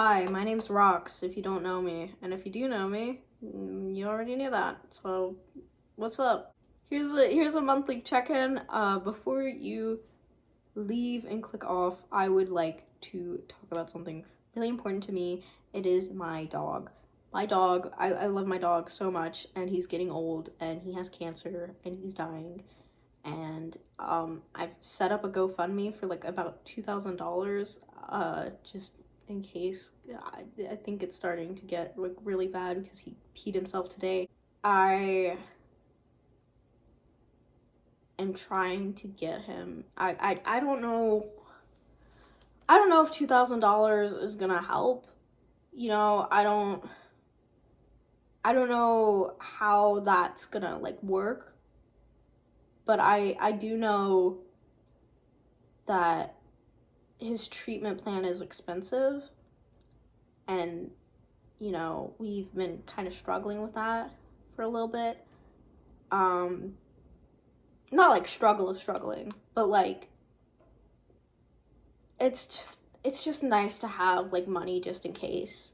Hi, my name's Rox, if you don't know me. And if you do know me, you already knew that. So, what's up? Here's a monthly check-in. Before you leave and click off, I would like to talk about something really important to me. It is my dog. My dog, I love my dog so much, and he's getting old, and he has cancer, and he's dying. And I've set up a GoFundMe for like about $2,000, just in case. I think it's starting to get like really bad because he peed himself today. I am trying to get him. I don't know. I don't know if $2,000 is gonna help. You know, I don't know how that's gonna like work. But I do know that his treatment plan is expensive, and you know, we've been kind of struggling with that for a little bit. Not like struggling, but like it's just nice to have like money just in case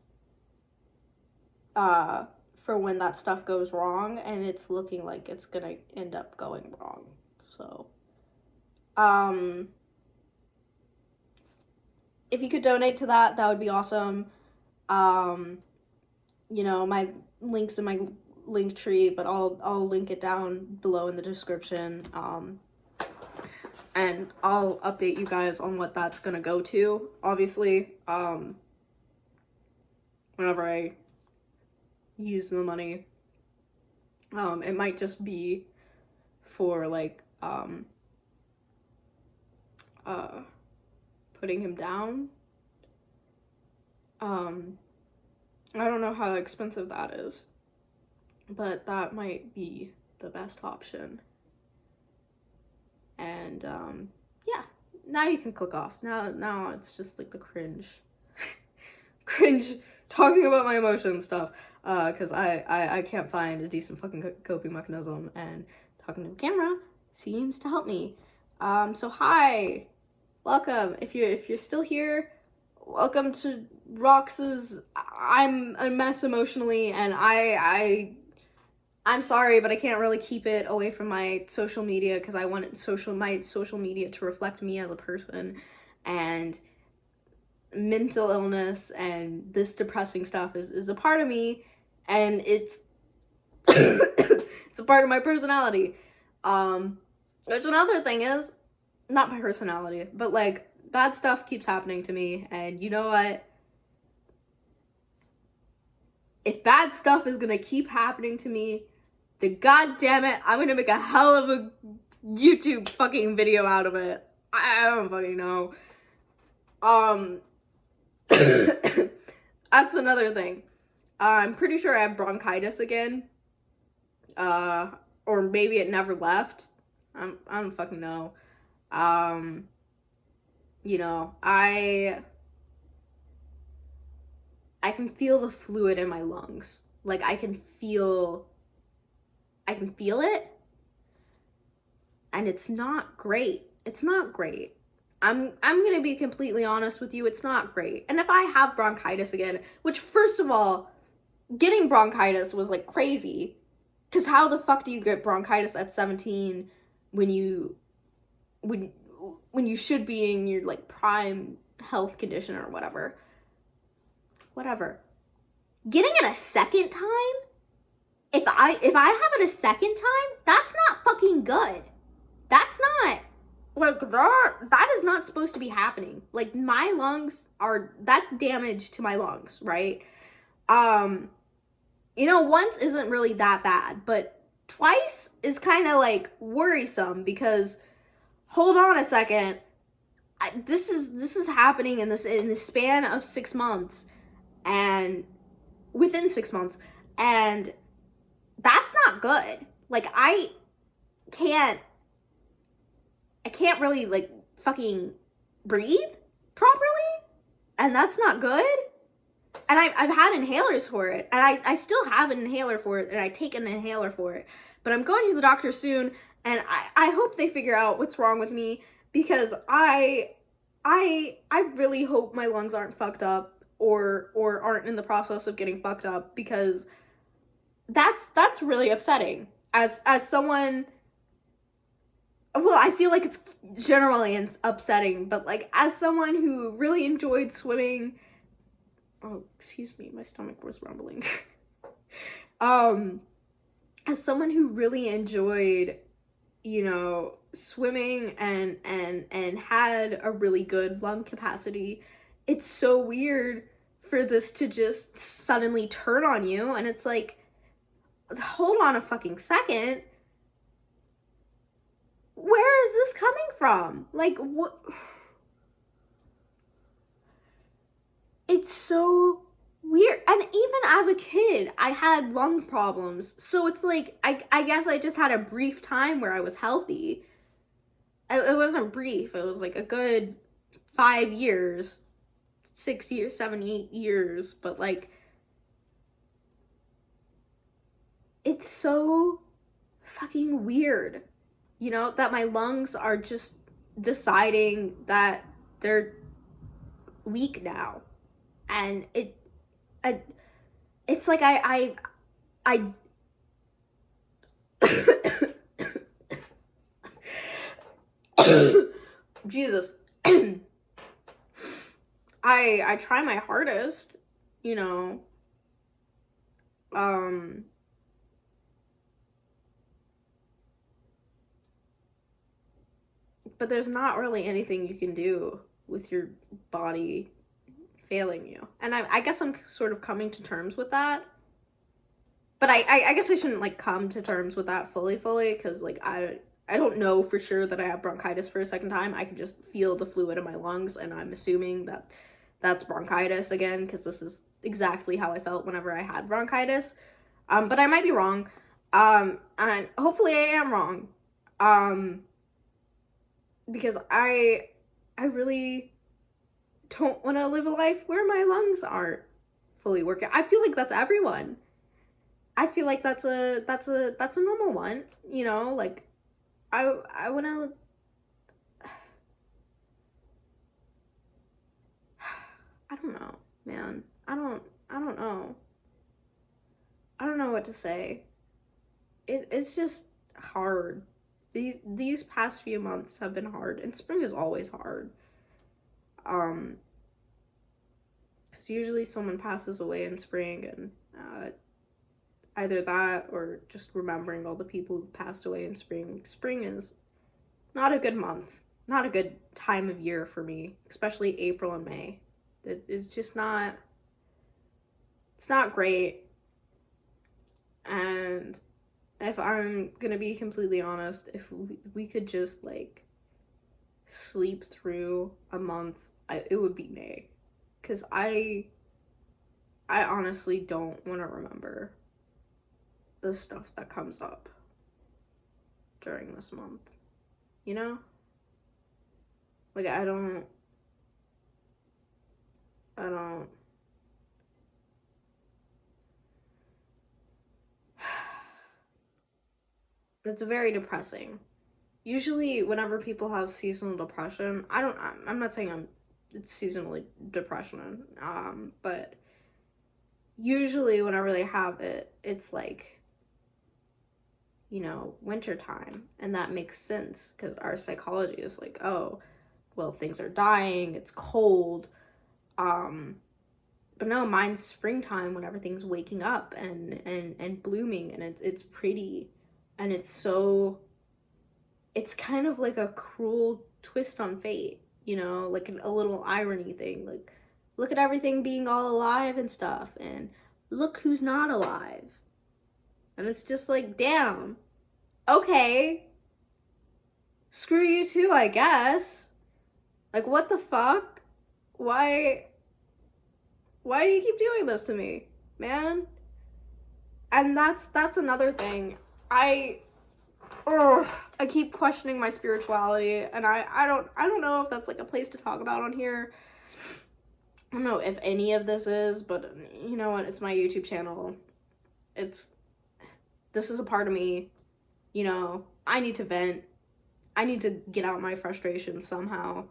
for when that stuff goes wrong, and it's looking like it's gonna end up going wrong. So if you could donate to that, that would be awesome. You know, my links in my link tree, but I'll link it down below in the description. And I'll update you guys on what that's gonna go to, obviously, whenever I use the money. It might just be for like putting him down. I don't know how expensive that is, but that might be the best option. And yeah, now you can click off. Now it's just like the cringe talking about my emotions stuff, because I can't find a decent fucking coping mechanism, and talking to a camera seems to help me. So hi, welcome. If you're still here, welcome to Rox's I'm a mess emotionally, and I'm sorry, but I can't really keep it away from my social media because I want my social media to reflect me as a person. And mental illness and this depressing stuff is a part of me, and it's it's a part of my personality. Which another thing is, not my personality, but like bad stuff keeps happening to me, and you know what? If bad stuff is gonna keep happening to me, then god damn it, I'm gonna make a hell of a YouTube fucking video out of it. I don't fucking know. That's another thing. I'm pretty sure I have bronchitis again. Or maybe it never left. I don't fucking know. You know, I can feel the fluid in my lungs. Like I can feel it, and it's not great. It's not great. I'm gonna be completely honest with you, it's not great. And if I have bronchitis again, which first of all, getting bronchitis was like crazy, because how the fuck do you get bronchitis at 17 when you should be in your like prime health condition or whatever. Getting it a second time? If I have it a second time, that's not fucking good. That's not like that is not supposed to be happening. Like my lungs that's damage to my lungs, right? You know, once isn't really that bad, but twice is kind of like worrisome, because hold on a second, this is happening in the span of 6 months, and within 6 months, and that's not good. Like I can't really like fucking breathe properly, and that's not good. And I've had inhalers for it, and I still have an inhaler for it, and I take an inhaler for it, but I'm going to the doctor soon, and I hope they figure out what's wrong with me, because I really hope my lungs aren't fucked up, or aren't in the process of getting fucked up, because that's really upsetting. As someone, well, I feel like it's generally upsetting, but like as someone who really enjoyed swimming, oh, excuse me, my stomach was rumbling. As someone who really enjoyed, swimming and had a really good lung capacity, it's so weird for this to just suddenly turn on you, and it's like, hold on a fucking second. Where is this coming from? Like, what? It's so weird. And even as a kid, I had lung problems. So it's like, I guess I just had a brief time where I was healthy. It wasn't brief. It was like a good 5 years, 6 years, 7, 8 years. But like, it's so fucking weird, that my lungs are just deciding that they're weak now. And it's like I Jesus. I try my hardest, but there's not really anything you can do with your body failing you. And I guess I'm sort of coming to terms with that. But I guess I shouldn't like come to terms with that fully, because like I don't know for sure that I have bronchitis for a second time. I can just feel the fluid in my lungs, and I'm assuming that that's bronchitis again, because this is exactly how I felt whenever I had bronchitis. But I might be wrong. And hopefully I am wrong. Because I really don't want to live a life where my lungs aren't fully working. I feel like that's everyone. I feel like that's a normal one, like I want to I don't know, man. I don't know. I don't know what to say. It's just hard. These past few months have been hard, and spring is always hard. Because usually someone passes away in spring, and either that or just remembering all the people who passed away in spring. Spring is not a good month, not a good time of year for me, especially April and May. It's just not, it's not great. And if I'm gonna be completely honest, if we could just like sleep through a month, it would be May. Because I honestly don't want to remember the stuff that comes up during this month, like I don't it's very depressing. Usually whenever people have seasonal depression, I'm not saying it's seasonally depression, but usually whenever they have it, it's like, winter time, and that makes sense because our psychology is like, oh, well, things are dying, it's cold, but no, mine's springtime when everything's waking up and blooming, and it's pretty, and it's kind of like a cruel twist on fate, like a little irony thing, like look at everything being all alive and stuff, and look who's not alive. And it's just like, damn, okay, screw you too, I guess. Like, what the fuck? Why do you keep doing this to me, man? And that's another thing. I keep questioning my spirituality, and I don't know if that's like a place to talk about on here. I don't know if any of this is, but you know what? It's my YouTube channel. This is a part of me. I need to vent. I need to get out my frustration somehow.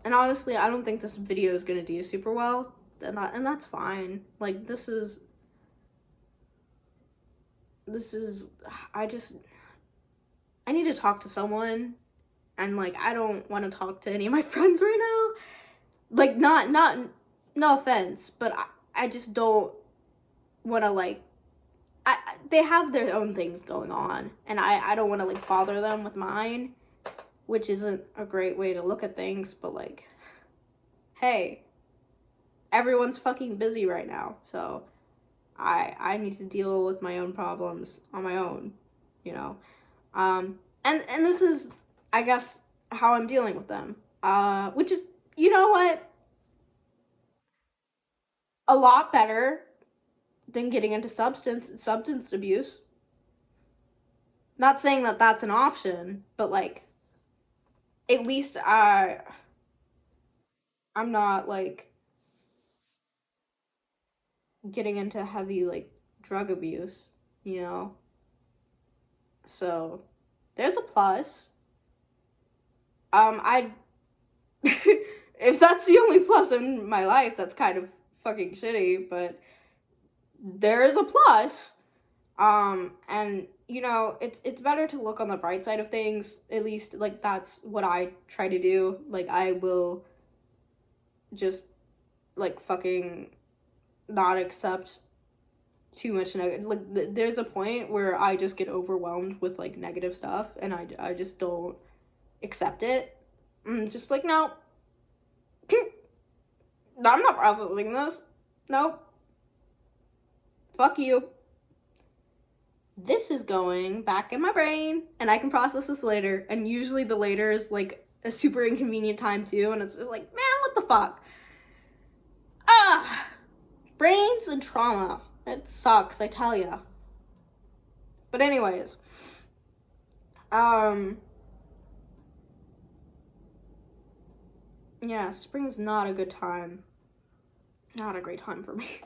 And honestly, I don't think this video is gonna do super well, and that's fine. Like, this is, I need to talk to someone, and like, I don't want to talk to any of my friends right now. Like, no offense, but I just don't want to, like, they have their own things going on, and I don't want to, like, bother them with mine, which isn't a great way to look at things, but like, hey, everyone's fucking busy right now, so I need to deal with my own problems on my own, you know. And this is, I guess, how I'm dealing with them. Which is, you know what? A lot better than getting into substance abuse. Not saying that that's an option, but like, at least I'm not like getting into heavy like drug abuse, you know. So there's a plus. I if that's the only plus in my life, that's kind of fucking shitty, but there is a plus. And you know, it's better to look on the bright side of things. At least like that's what I try to do. Like, I will just like fucking not accept too much negative. Like, there's a point where I just get overwhelmed with like negative stuff, and I just don't accept it. I'm just like, no, I'm not processing this. Nope. Fuck you. This is going back in my brain, and I can process this later. And usually the later is like a super inconvenient time too, and it's just like, man, what the fuck? Ah, brains and trauma. It sucks, I tell ya. But anyways, yeah, spring's not a good time. Not a great time for me.